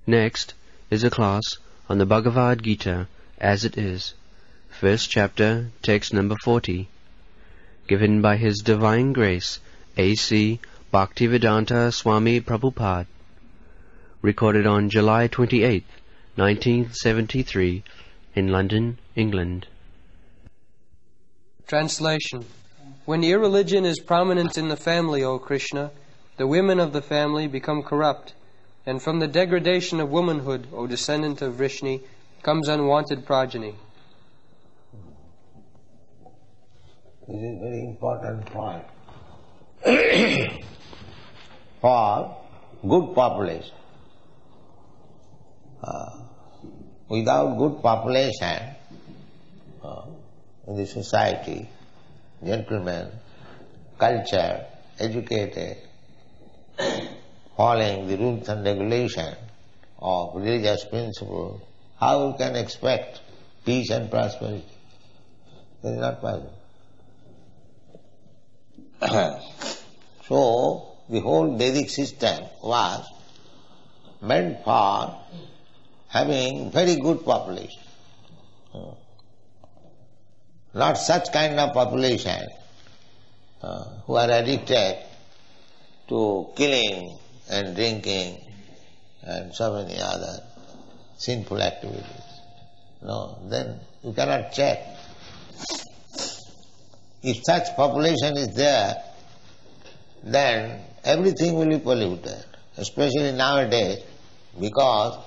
Next is a class on the Bhagavad Gita as it is, first chapter, text number 40, given by His Divine Grace A.C. Bhaktivedanta Swami Prabhupada, recorded on July 28, 1973, in London, England. Translation. When irreligion is prominent in the family, O Krishna, the women of the family become corrupt, and from the degradation of womanhood, O descendant of Vrishni, comes unwanted progeny. This is a very important point for good population. Without good population in the society, gentlemen, culture, educated, following the rules and regulations of religious principles, how we can expect peace and prosperity? That is not possible. So, the whole Vedic system was meant for having very good population. Not such kind of population who are addicted to killing and drinking and so many other sinful activities. No, then you cannot check. If such population is there, then everything will be polluted, especially nowadays, because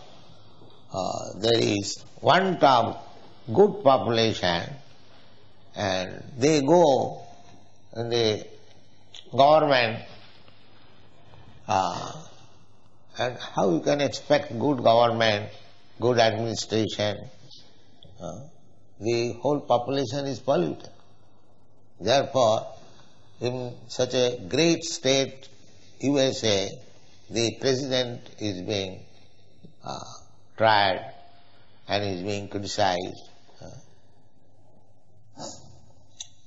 there is want of good population and they go in the government and how you can expect good government, good administration? The whole population is polluted. Therefore, in such a great state, USA, the president is being tried and is being criticized.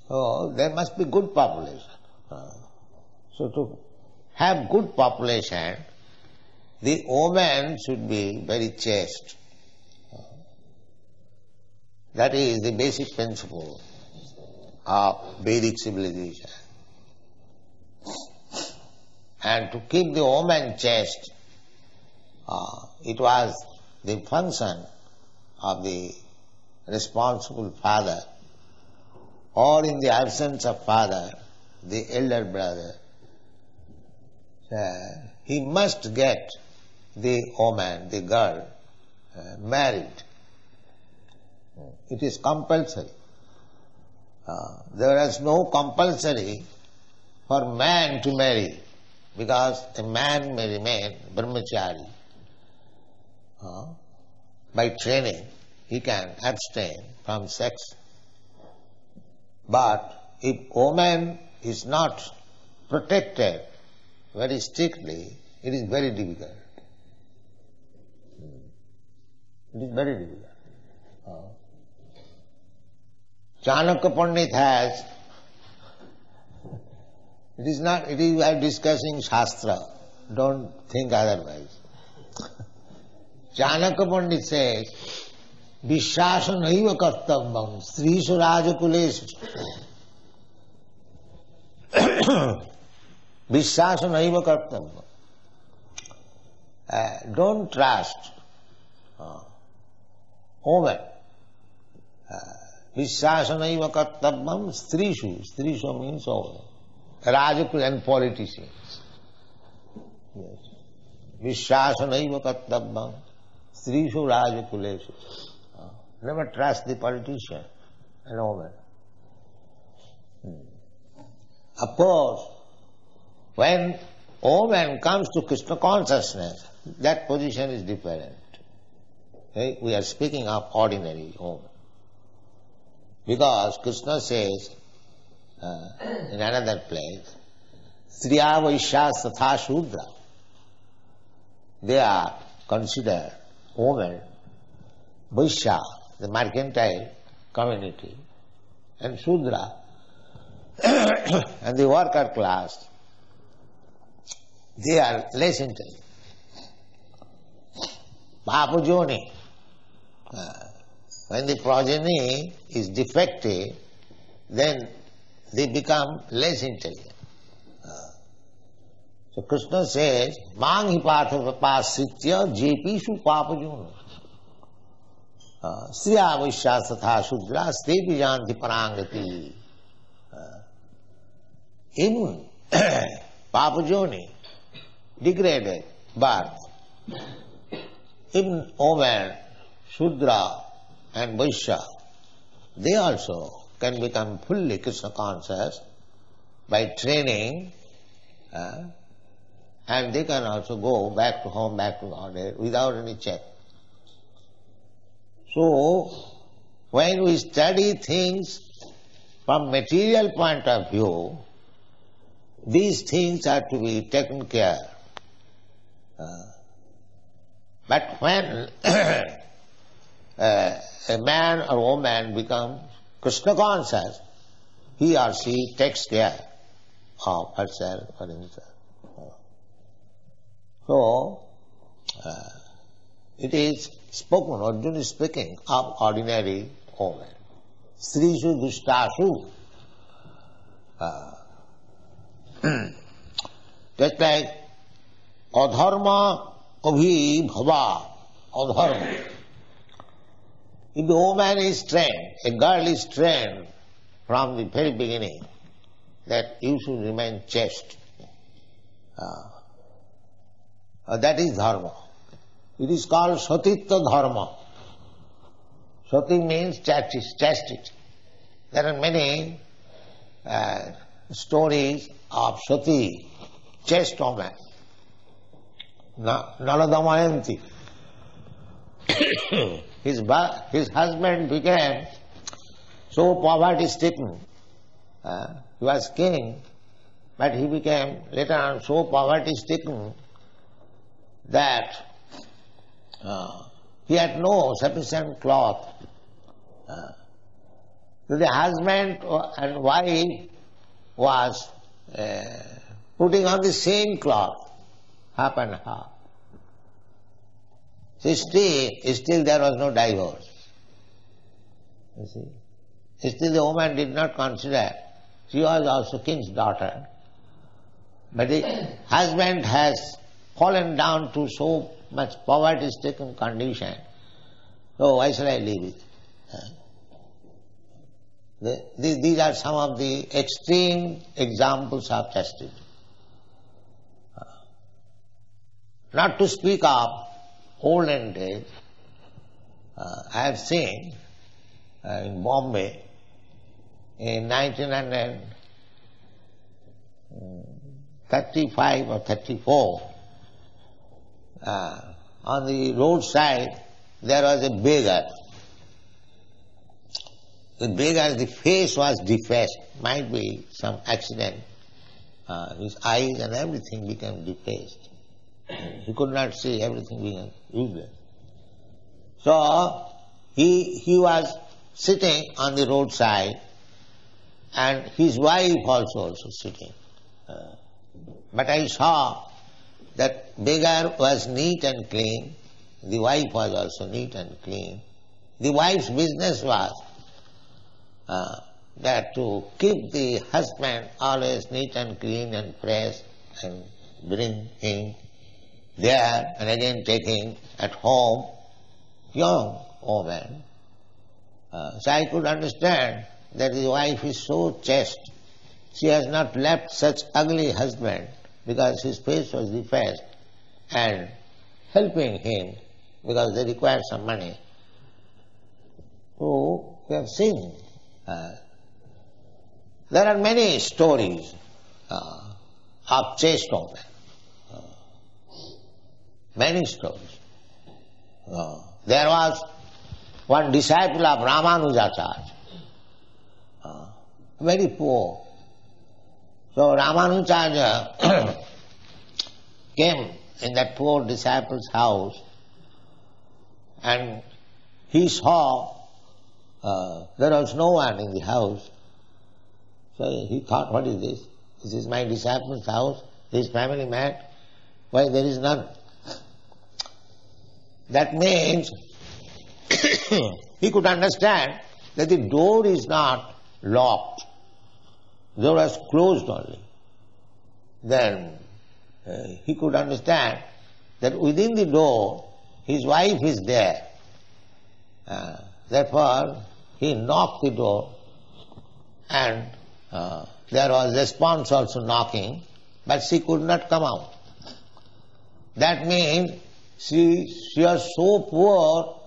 So there must be good population. So to have good population, the woman should be very chaste. That is the basic principle of Vedic civilization. And to keep the woman chaste, it was the function of the responsible father, or in the absence of father, the elder brother. He must get the woman, the girl, married. It is compulsory. There is no compulsory for man to marry, because a man may remain brahmachari. By training, he can abstain from sex. But if woman is not protected very strictly, it is very difficult. It is very difficult. Chanakya Pandit has, it is we are discussing Shastra, don't think otherwise. Chanakya Pandit says, Vishwasa naiva kartavyam strishu rajakuleshu. Vishwasa naiva kartavyam. Don't trust woman. Vishwasa naiva kartavyam strishu. Strishu means woman. Rajakul and politicians. Yes. Vishwasa naiva kartavyam strishu rajakuleshu. Never trust the politician and woman. Of course, when woman comes to Krishna consciousness, that position is different. Okay? We are speaking of ordinary woman. Because Krishna says in another place, Striya Vaishyas Tatha Shudra. They are considered women, Vaishya, the mercantile community, and Shudra, and the worker class, they are less intelligent. papajoni. When the progeny is defective, then they become less intelligent. So Krishna says, Mang hi patapasitya jepishu papajona. Sriya Vaishya satha Shudra ste bijanti parangati. In papajoni, degraded birth, even women, Shudra and Vaishya, they also can become fully Krishna conscious by training, and they can also go back to home, back to order without any check. So, when we study things from material point of view, these things are to be taken care. But when a man or woman becomes Krishna conscious, he or she takes care of herself or himself. So, it is spoken, Arjuna is speaking of ordinary women. Srishu dushtashu. Just like adharma abhi bhava, adharma. If the woman is trained, a girl is trained from the very beginning that you should remain chaste, that is dharma. It is called satitya dharma. Sati means chastity. There are many stories of Sati, chaste woman. Naladamayanti. His husband became so poverty-stricken. He was king, but he became later on so poverty-stricken that he had no sufficient cloth. So the husband and wife was putting on the same cloth, half and half. So still there was no divorce. You see. Still the woman did not consider, she was also king's daughter. But the husband has fallen down to so much poverty-stricken condition. So why shall I leave it? These are some of the extreme examples of chastity. Not to speak of olden days, I have seen in Bombay in 1935 or 34, on the roadside there was a beggar. The beggar's face was defaced, might be some accident. His eyes and everything became defaced. He could not see, everything being useless. So he was sitting on the roadside and his wife also sitting. But I saw that beggar was neat and clean, the wife was also neat and clean. The wife's business was that to keep the husband always neat and clean and fresh and bring him there and again taking at home young woman. So I could understand that the wife is so chaste. She has not left such ugly husband because his face was defaced and helping him because they require some money. So we have seen there are many stories of chaste women. Many stories. There was one disciple of Ramanujacharya, very poor. So Ramanujacharya came in that poor disciple's house and he saw there was no one in the house. So he thought, what is this? This is my disciple's house, this family man. Why there is none? That means he could understand that the door is not locked, the door was closed only. Then he could understand that within the door his wife is there. Therefore he knocked the door, and there was response also knocking, but she could not come out. That means she was so poor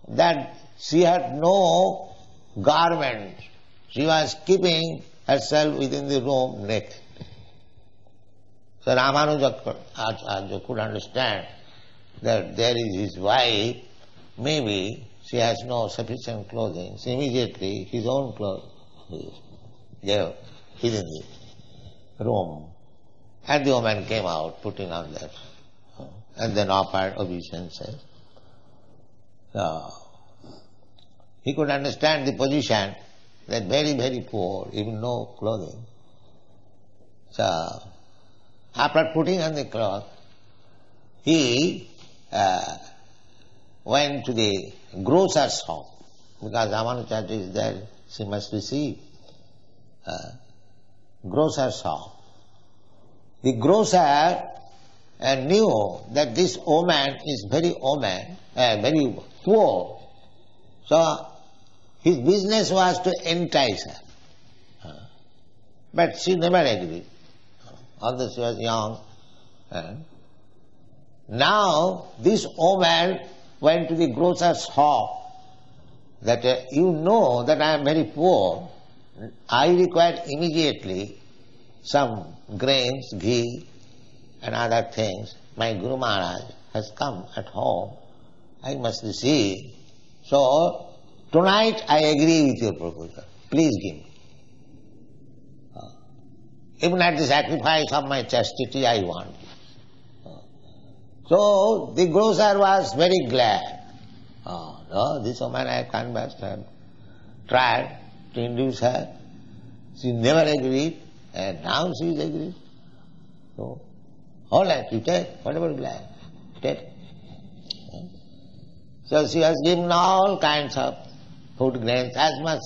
that she had no garment. She was keeping herself within the room naked. So Ramanuja could understand that there is his wife, maybe she has no sufficient clothing. So immediately his own clothes there within the room. And the woman came out putting on that, and then offered obeisances. So he could understand the position, that very, very poor, even no clothing. So after putting on the cloth, he went to the grocer's shop, because Ramanujacharya is there, she must receive. Grocer's shop. The grocer knew that this woman is very poor. So his business was to entice her. But she never agreed, although she was young. Now this woman went to the grocer's shop, that you know that I am very poor, I require immediately some grains, ghee and other things. My Guru Maharaj has come at home, I must receive. So tonight I agree with your proposal, please give me. Even at the sacrifice of my chastity I want. So the grocer was very glad. No, this woman I canvassed her, tried to induce her. She never agreed, and now she is agreed. So, all right, you take whatever you like, take. So she was given all kinds of food grains, as much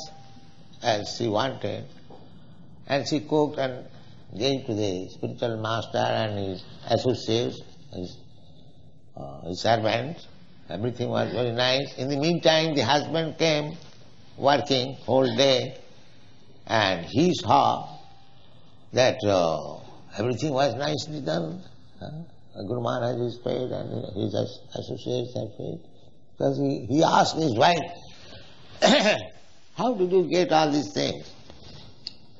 as she wanted, and she cooked and gave to the spiritual master and his associates, his servants. Everything was very nice. In the meantime, the husband came working whole day, and he saw that everything was nicely done. Guru Maharaj is paid and his associates are paid. Because he asked his wife, how did you get all these things?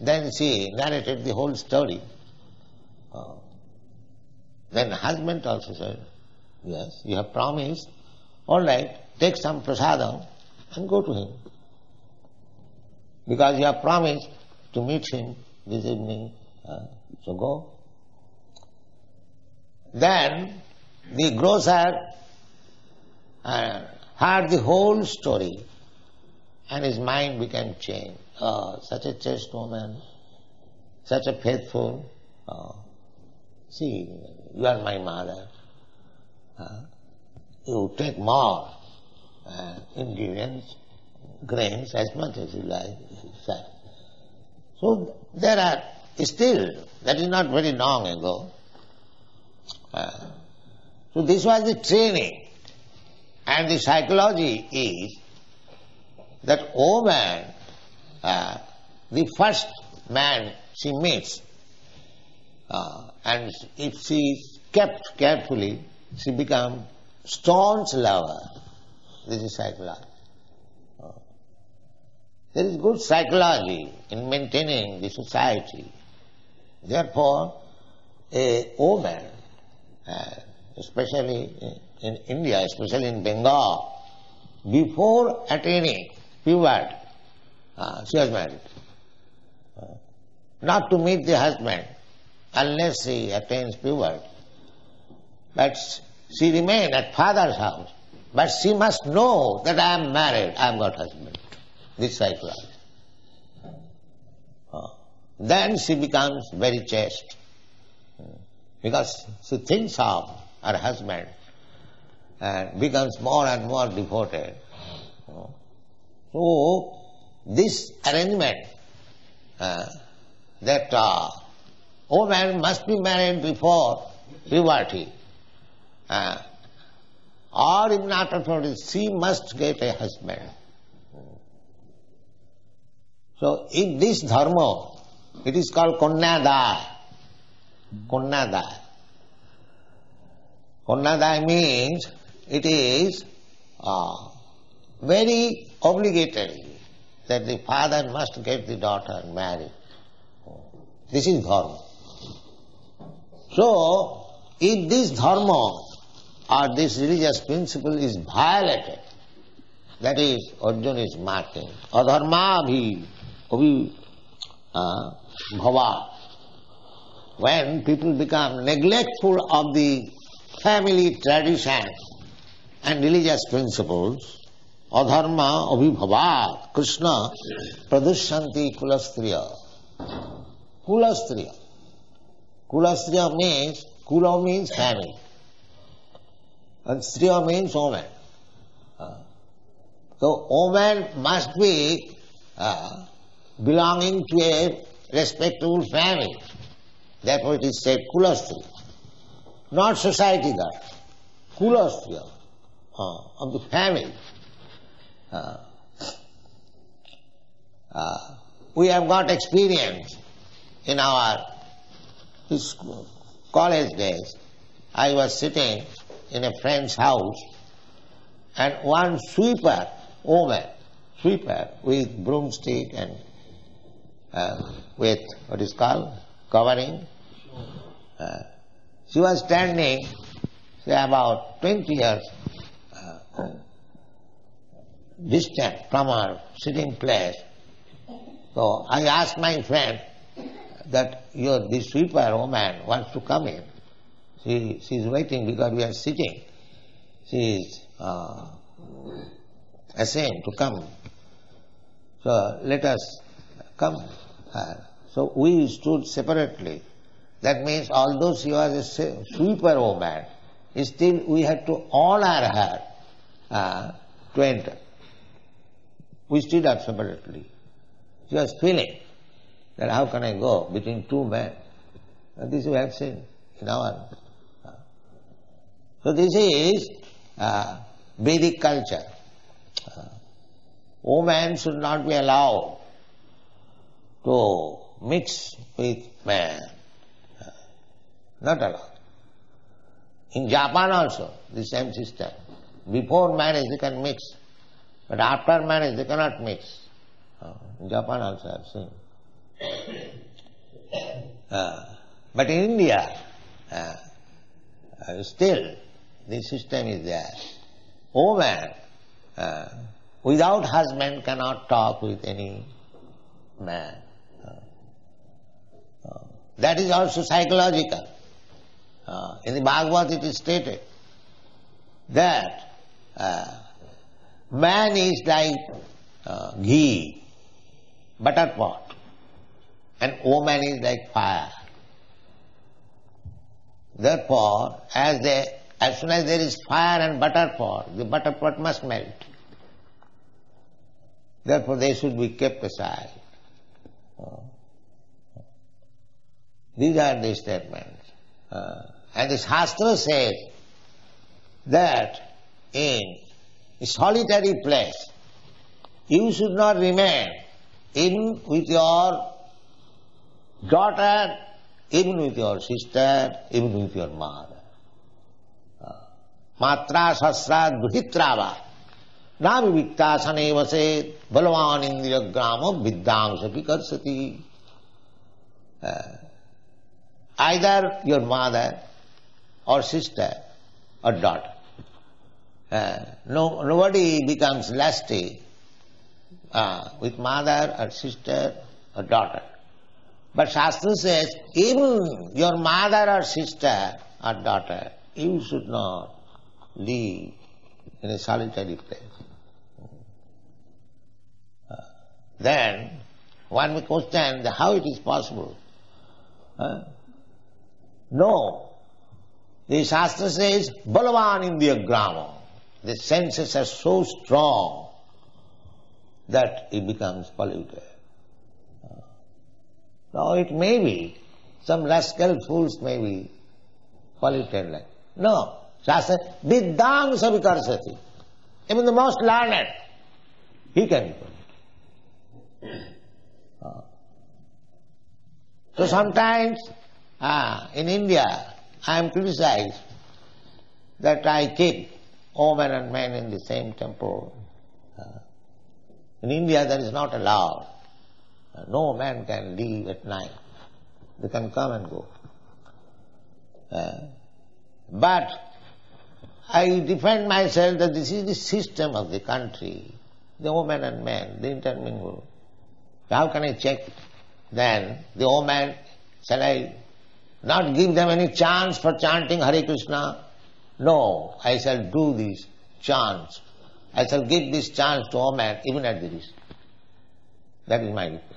Then she narrated the whole story. Then the husband also said, yes, you have promised. All right, take some prasadam and go to him. Because you have promised to meet him this evening, so go. Then the grocer heard the whole story and his mind became changed. Oh, such a chaste woman, such a faithful. See, you are my mother. You take more ingredients, grains, as much as you like. So there are still, that is not very long ago. So this was the training, and the psychology is that woman, the first man she meets, and if she is kept carefully, she becomes staunch lover. This is psychology. There is good psychology in maintaining the society. Therefore, a woman, especially in India, especially in Bengal, before attaining puberty, she was married. Not to meet the husband unless she attains puberty. But she remained at father's house. But she must know that I am married, I have got husband. This psychology. Then she becomes very chaste. Because she thinks of her husband and becomes more and more devoted. So, this arrangement that woman must be married before puberty, or if not after, she must get a husband. So, in this dharma, it is called Kanyadaya. Kanyadaya. Kanyadaya means it is very obligatory that the father must get the daughter married. This is dharma. So, if this dharma or this religious principle is violated, that is, Arjuna is marking, adharma bhava. When people become neglectful of the family tradition and religious principles, adharma abhibhava, Krishna pradushanti kulastriya. Kulastriya. Kulastriya means, kula means family, and striya means woman. So woman must be belonging to a respectable family. Therefore it is said kulastriya. Not society that. Kulastriya of the family. We have got experience in our college days. I was sitting in a friend's house and one sweeper woman, sweeper with broomstick and with what is called covering. She was standing, say about 20 years distant from her sitting place. So I asked my friend that this sweeper woman wants to come in. She is waiting because we are sitting. She is ashamed to come. So let us come. So we stood separately. That means although she was a sweeper woman, still we had to honor her to enter. We stood up separately. She was feeling that how can I go between two men? And this we have seen in our... So this is Vedic culture. Women should not be allowed to mix with man. Not allowed. In Japan also, the same system. Before marriage they can mix, but after marriage they cannot mix. In Japan also I have seen. But in India, still this system is there. Woman without husband cannot talk with any man. That is also psychological. In the Bhagavad it is stated that man is like ghee, butter pot, and woman is like fire. Therefore, as soon as there is fire and butter pot, the butter pot must melt. Therefore they should be kept aside. These are the statements. And the Shastra says that in a solitary place you should not remain even with your daughter, even with your sister, even with your mother. Matra sasra duhitrava na vivikta sanevase balavan indriya grama vidyangsa vikarsati. Either your mother or sister or daughter. Nobody becomes lusty with mother or sister or daughter. But Shastra says, even your mother or sister or daughter, you should not live in a solitary place. Then one may question how it is possible. No, The Shastra says, Balavan Indriya Grama. The senses are so strong that it becomes polluted. Now it may be, some rascal fools may be polluted like. No, Shastra, Viddham Savikarsati. Even the most learned, he can be polluted. So sometimes, in India, I am criticized that I keep women and men in the same temple. In India that is not allowed. No man can leave at night. They can come and go. But I defend myself that this is the system of the country. The women and men, they intermingle. How can I check it? Then the woman, shall I not give them any chance for chanting Hare Krishna? No, I shall do these chants. I shall give this chance to woman even at the risk. That is my request.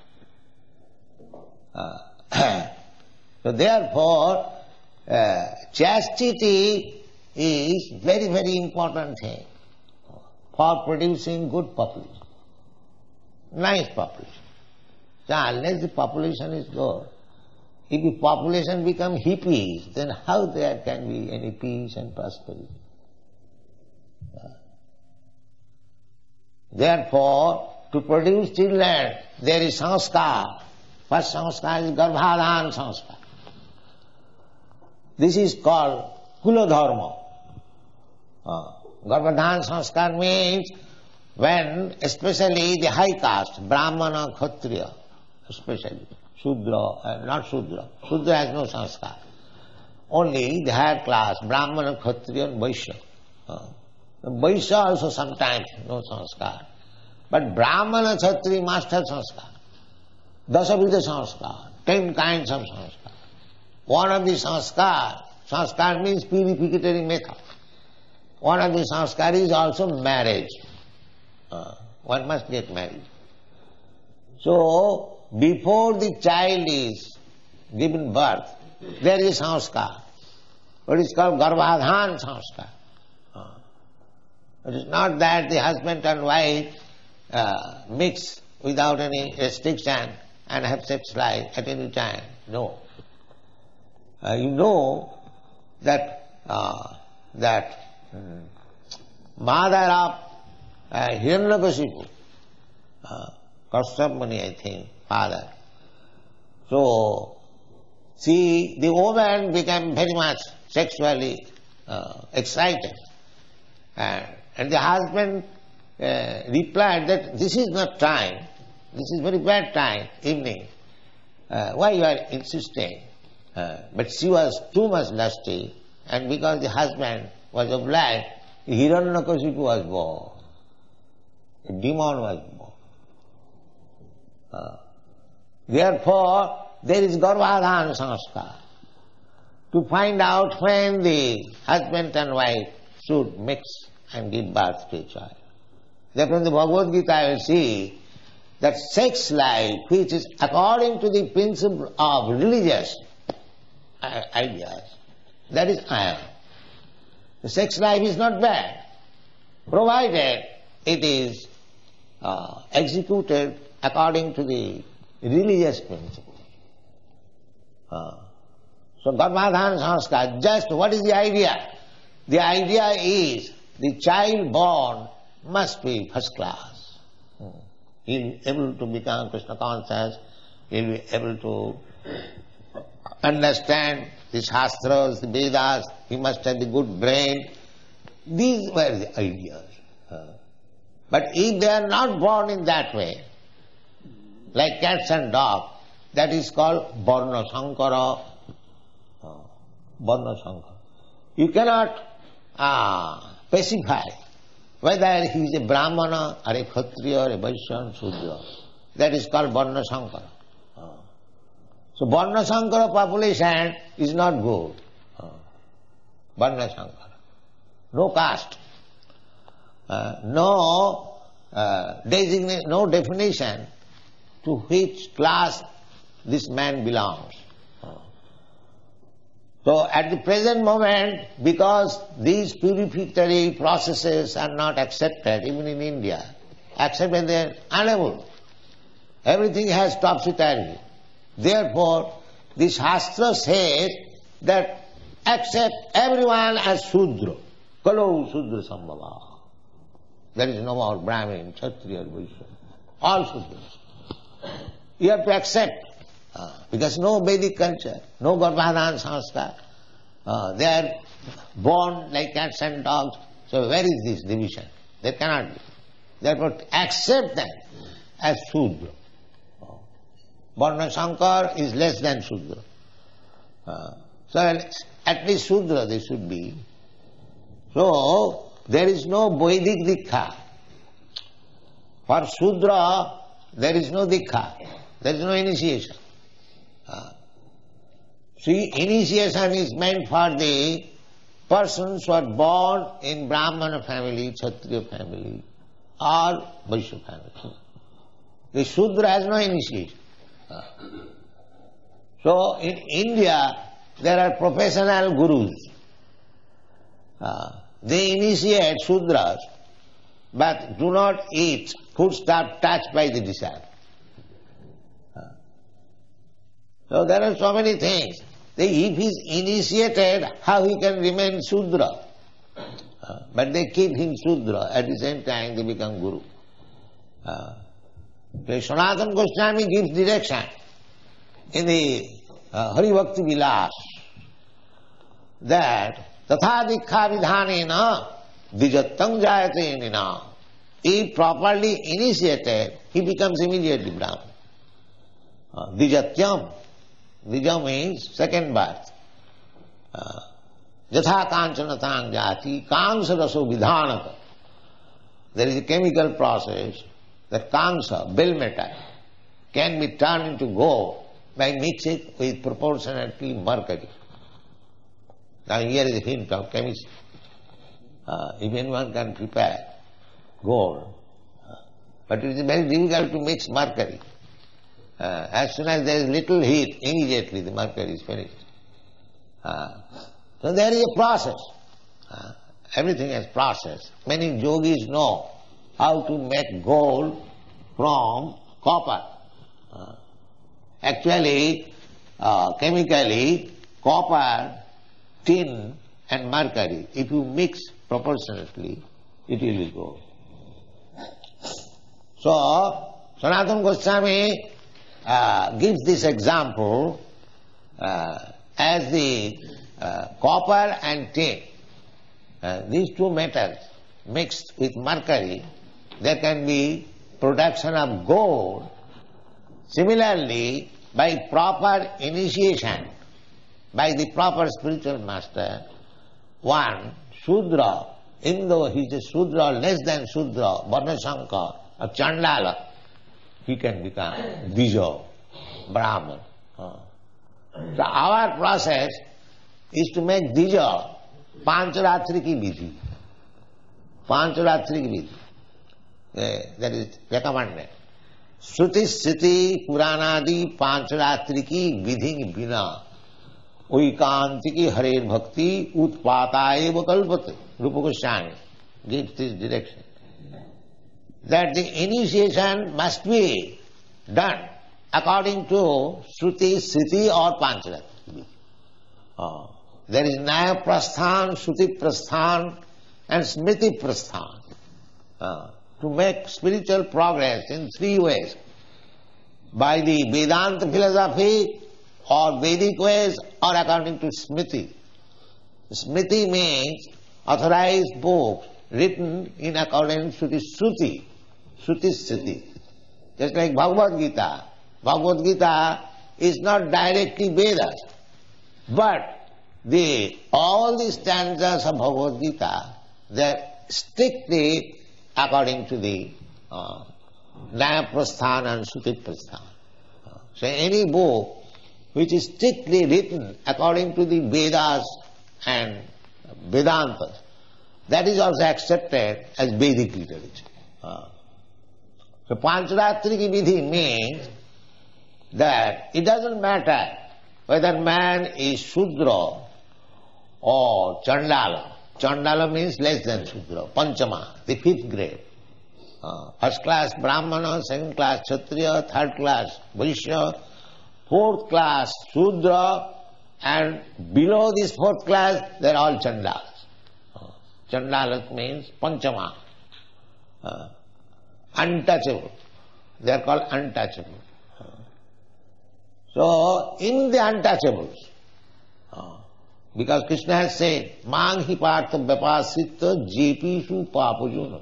So therefore, chastity is very, very important thing for producing good population. Nice population. So unless the population is good, if the population become hippies, then how there can be any peace and prosperity? Therefore, to produce children, there is sanskar. First sanskar is garbhadhan sanskar. This is called kuladharma. Garbhadhan sanskar means when especially the high caste, Brahmana, Kshatriya, especially, Shudra, not Shudra. Shudra has no sanskar. Only the higher class, Brahmana, Kshatriya and Vaishya. Vaishya also sometimes no sanskar. But Brahmana, Kshatriya must have sanskar. Dasavidha sanskar, 10 kinds of sanskar. One of the sanskar means purificatory method. One of the sanskar is also marriage. One must get married. So, before the child is given birth, there is sanskar. What is called garbhadhan sanskar. It is not that the husband and wife mix without any restriction and have sex life at any time. No. You know that mother of Hiranyakashipu, Kashyap Muni, I think, father. So, see, the woman became very much sexually excited. And the husband replied that this is not time, this is very bad time, evening. Why you are insisting? But she was too much lusty, and because the husband was obliged, Hiranyakashipu was born. A demon was born. Therefore, there is garbhadhan sanskar to find out when the husband and wife should mix and give birth to a child. Therefore, in the Bhagavad Gita, I will see that sex life, which is according to the principle of religious ideas, that is iron. The sex life is not bad, provided it is executed according to the religious principle. So garbhadhan sanskar, just what is the idea? The idea is the child born must be first class. He will be able to become Krishna conscious, he will be able to understand the Shastras, the Vedas, he must have the good brain. These were the ideas. But if they are not born in that way, like cats and dogs, that is called Varna Sankara. Varna Sankara. You cannot specify whether he is a Brahmana or a Kshatriya or a Vaishya or Shudra. That is called Varna Sankara. So Varna Sankara population is not good. Varna Sankara. No caste. No definition to which class this man belongs. So at the present moment, because these purificatory processes are not accepted, even in India, accepted they are unable. Everything has topsy-turvy. Therefore, the Shastra says that accept everyone as Shudra. Kalo Shudra Sambhava. There is no more Brahmin, Kshatriya, Vaishya. All Shudras. You have to accept. Because no Vedic culture, no Garbhadhan Sanskar. They are born like cats and dogs. So where is this division? There cannot be. Therefore accept them as Shudra. Varna Shankar is less than Shudra. So at least Shudra they should be. So there is no Vedic Dikha. For Shudra there is no Dikha. There is no initiation. See, initiation is meant for the persons who are born in Brahmana family, Kshatriya family, or Vaishya family. The Shudra has no initiation. So in India there are professional gurus. They initiate Shudras but do not eat foodstuff touched by the disciple. So there are so many things. If he is initiated, how he can remain Shudra? But they keep him Shudra, at the same time they become Guru. Sanatana Goswami gives direction in the Hari Bhakti Vilas that Tatha Dikha Vidhanena Dijattam Jayate Nina. If properly initiated, he becomes immediately Brahman. Dijatyam. Dija means second birth. Jatha Kanchanatang Jati, Kamsa Raso Vidhanata. There is a chemical process that Kamsa, bell metal, can be turned into gold by mixing with proportionately mercury. Now here is a hint of chemistry. If anyone can prepare gold, but it is very difficult to mix mercury. As soon as there is little heat, immediately the mercury is finished. So there is a process. Everything has process. Many yogis know how to make gold from copper. Actually, chemically, copper, tin and mercury, if you mix proportionately, it will be gold. So, Sanatana Goswami gives this example as the copper and tin. These two metals mixed with mercury, there can be production of gold. Similarly, by proper initiation, by the proper spiritual master, one Shudra, even though he is a Shudra, less than Shudra, Varna Shankar, or Chandala, he can become Dija, Brahman. So our process is to make Dija Pancharatri ki vidhi. Pancharatri ki vidhi. That is recommended. Shruti Sthiti Puranadi Pancharatri ki vidhi bina Uikanti ki Hare Bhakti Utpata eva kalpate. Rupa Goswami gives this direction. That the initiation must be done according to Shruti, Sthiti or Pancharatri. There is Nyaya Prasthan, Shruti Prasthan and Smriti Prasthan. To make spiritual progress in three ways. By the Vedanta philosophy or Vedic ways or according to Smriti. Smriti means authorized books written in accordance to the Shruti. Shruti Sthiti. Just like Bhagavad Gita. Bhagavad Gita is not directly Vedas, but all the stanzas of Bhagavad Gita, they are strictly according to the Nyaya Prasthan and Shruti Prasthan. So any book which is strictly written according to the Vedas and Vedantas, that is also accepted as Vedic literature. So Pancharatri ki vidhi means that it doesn't matter whether man is Shudra or Chandala. Chandala means less than Shudra. Panchama, the fifth grade. First class Brahmana, second class Kshatriya, third class Vaishya, fourth class Shudra, and below this fourth class they are all Chandalas. Chandala means Panchama. Untouchable. They are called untouchable. So, in the untouchables, because Krishna has said, Mang hi partha vyapasita jepishu papajuna.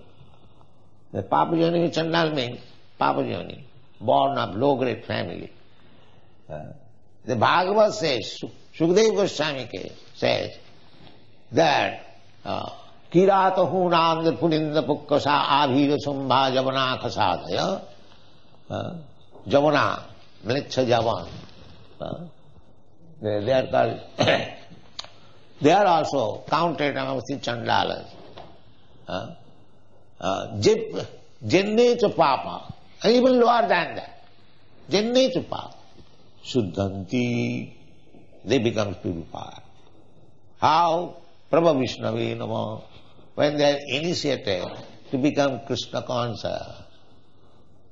The papajuni, Chandal means papajuni, born of low-grade family. The Bhagavad says, Sukadeva Goswami says that Kirata hunanda pulinda pukkasa abhiga sambha javana khasadaya. Javana, Mlecha Javan. They are called, they are also counted amongst the Chandalas. Jenne cha papa, and even lower than that. Jenne cha papa. Suddhanti, they become purified. How? Prabha Vishnavi Nama, when they are initiated to become Krishna conscious.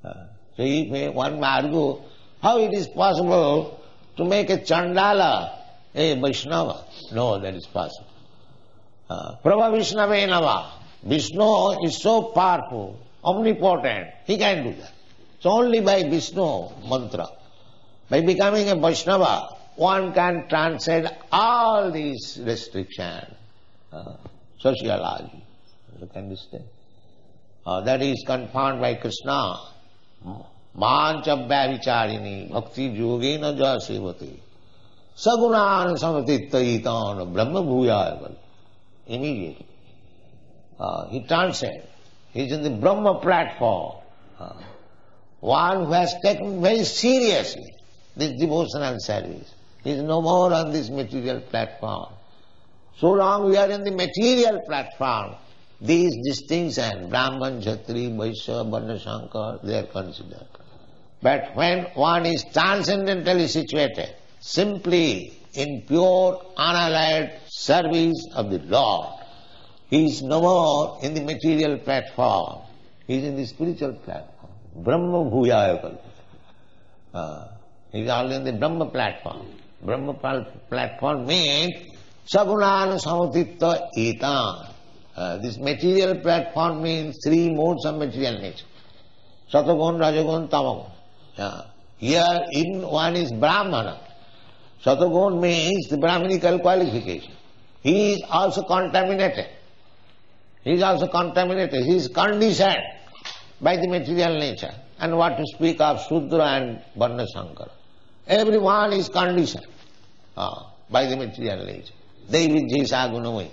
So if one may argue, how it is possible to make a Chandala a Vaishnava? No, that is possible. Prabha Vishnave Nama. Vishnu is so powerful, omnipotent, he can do that. So only by Vishnu mantra, by becoming a Vaishnava, one can transcend all these restrictions, sociology. You can understand? That is confirmed by Krishna. Mancha vicharini bhakti yogena jasevati sagunan samatittaitan brahma bhuyaya. Immediately. He transcends. He is in the Brahma platform. One who has taken very seriously this devotional service. He is no more on this material platform. So long we are in the material platform, these distinctions, Brahman, Kshatri, Vaishya, Varna, Shankar, they are considered. But when one is transcendentally situated, simply in pure, unallied service of the Lord, he is no more in the material platform, he is in the spiritual platform. Brahma bhuyaya kalpata. He is all in the Brahma platform. Brahma platform means sagunan samatitta etan. This material platform means three modes of material nature. Satagun, Rajagun, Tamagun. Here in one is Brahmana. Satagun means the Brahminical qualification. He is also contaminated. He is also contaminated. He is conditioned by the material nature. And what to speak of Shudra and Varna Shankara. Everyone is conditioned by the material nature. Devi Jisa Gunamai.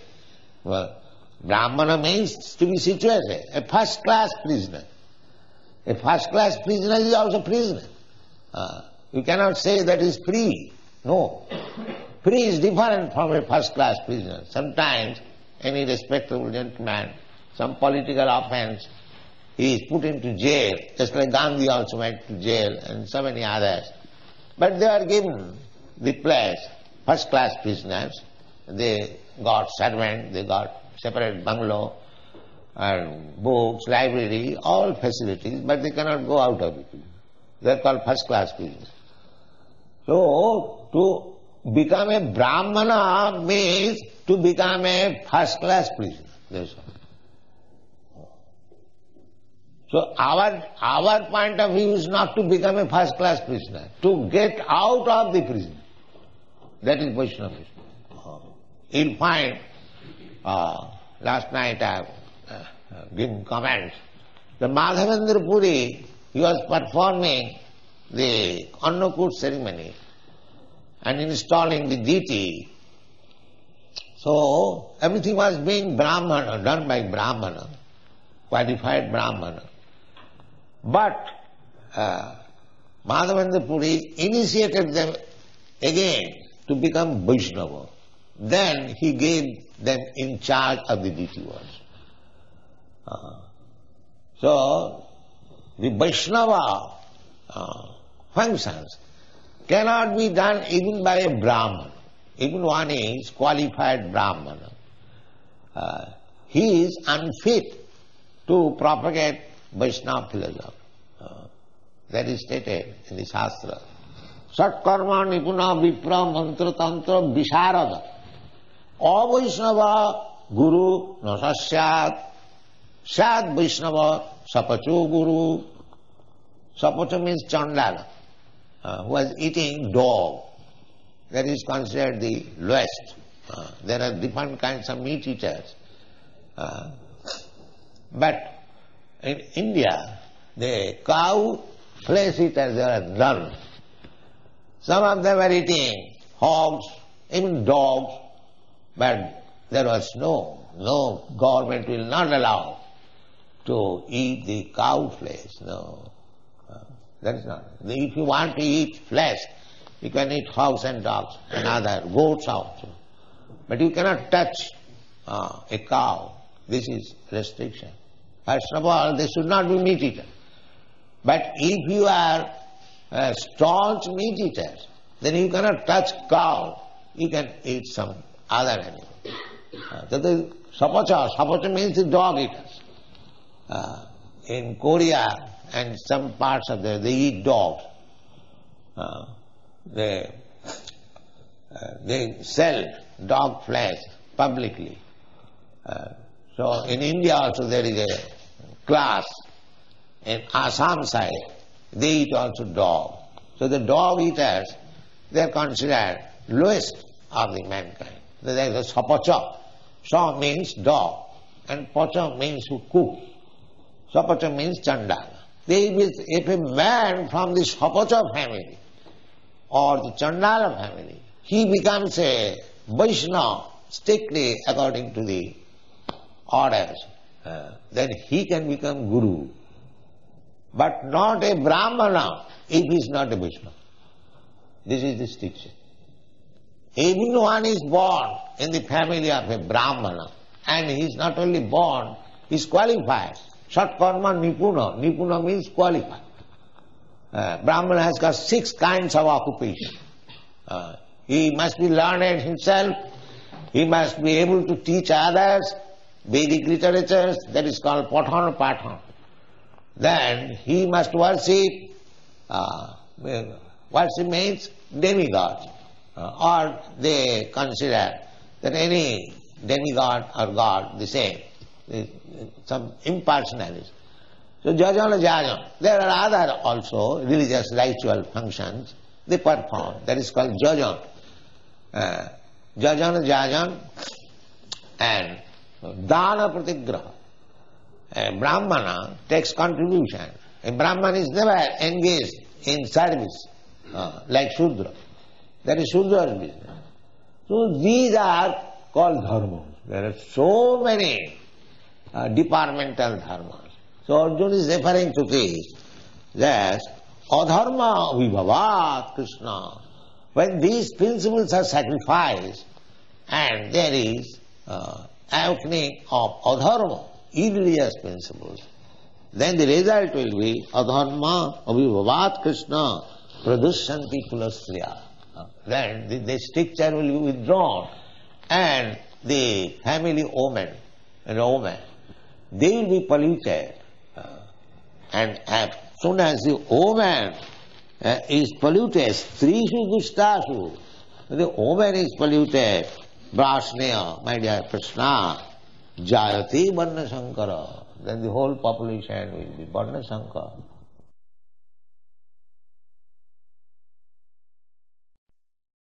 Well, Brahmana means to be situated, a first-class prisoner. A first-class prisoner is also prisoner. You cannot say that is free. No. Free is different from a first-class prisoner. Sometimes any respectable gentleman, some political offense, he is put into jail, just like Gandhi also went to jail and so many others. But they are given the place, first-class prisoners. They got servant, they got separate bungalow, and books, library, all facilities, but they cannot go out of it. They are called first-class prisoners. So, to become a Brahmana means to become a first-class prisoner. That's all. So our point of view is not to become a first-class prisoner, to get out of the prison. That is Vaishnavism. You'll find, last night I have given comments, the Madhavendra Puri, he was performing the Annakut ceremony and installing the deity. So everything was being Brahmana, done by Brahmana, qualified Brahmana. But Madhavendra Puri initiated them again to become Vaishnava. Then he gave them in charge of the deity worship. So the Vaishnava functions cannot be done even by a Brahman. even one is qualified Brahmana, he is unfit to propagate Vaishnava philosophy. That is stated in the Shastra. Sat karma nipuna vipra mantra tantra visharada avaishnava guru nasasyat sad Vaishnava sapacho guru. Sapacho means chandala, who was eating dog. That is considered the lowest. There are different kinds of meat eaters. But in India, the cow flesh eaters, there are none. Some of them were eating hogs, even dogs, but there was no government will not allow to eat the cow flesh, no. That is not. If you want to eat flesh, you can eat hogs and dogs and other goats also. But you cannot touch a cow. This is restriction. First of all, they should not be meat eaters. But if you are a staunch meat eater, then you cannot touch cow. You can eat some other animal. That is sapacha. Sapacha means the dog eaters. In Korea and some parts of they eat dogs. They sell dog flesh publicly. So in India also there is a class. In Assam side, they eat also dog. So the dog eaters, they are considered lowest of the mankind. There is a sapacha. Sa means dog, and pacha means who cook. Sapacha means chandala. If a man from the sapacha family or the chandala family, he becomes a Vaishnava strictly according to the orders, then he can become guru. But not a Brahmana if he is not a Vaishnava. This is the distinction. Even one is born in the family of a Brahmana, and he is not only born, he is qualified. Sat karma nipuna. Nipuna means qualified. Brahmana has got 6 kinds of occupation. He must be learned himself, he must be able to teach others Vedic literatures, that is called pathan pathan. Then he must worship, worship means demigods, or they consider that any demigod or god the same, some impersonalism. So jajana jajana, there are other also religious ritual functions they perform, that is called jajana. Jajana jajan and dana pratigraha. A Brahmana takes contribution. A Brahman is never engaged in service like Shudra. That is Shudra's business. So these are called dharmas. There are so many departmental dharmas. So Arjuna is referring to this, that adharma vibhavat Krishna. When these principles are sacrificed and there is awakening of adharma, egregious principles, then the result will be adharma avibhavat Krishna pradushanti kulastriya. Then the stricture will be withdrawn and the family woman, they will be polluted. And as soon as the woman is polluted, strishu dushtashu, the woman is polluted, brashneya, my dear Krishna, jayati varna sankara, then the whole population will be varna sankara.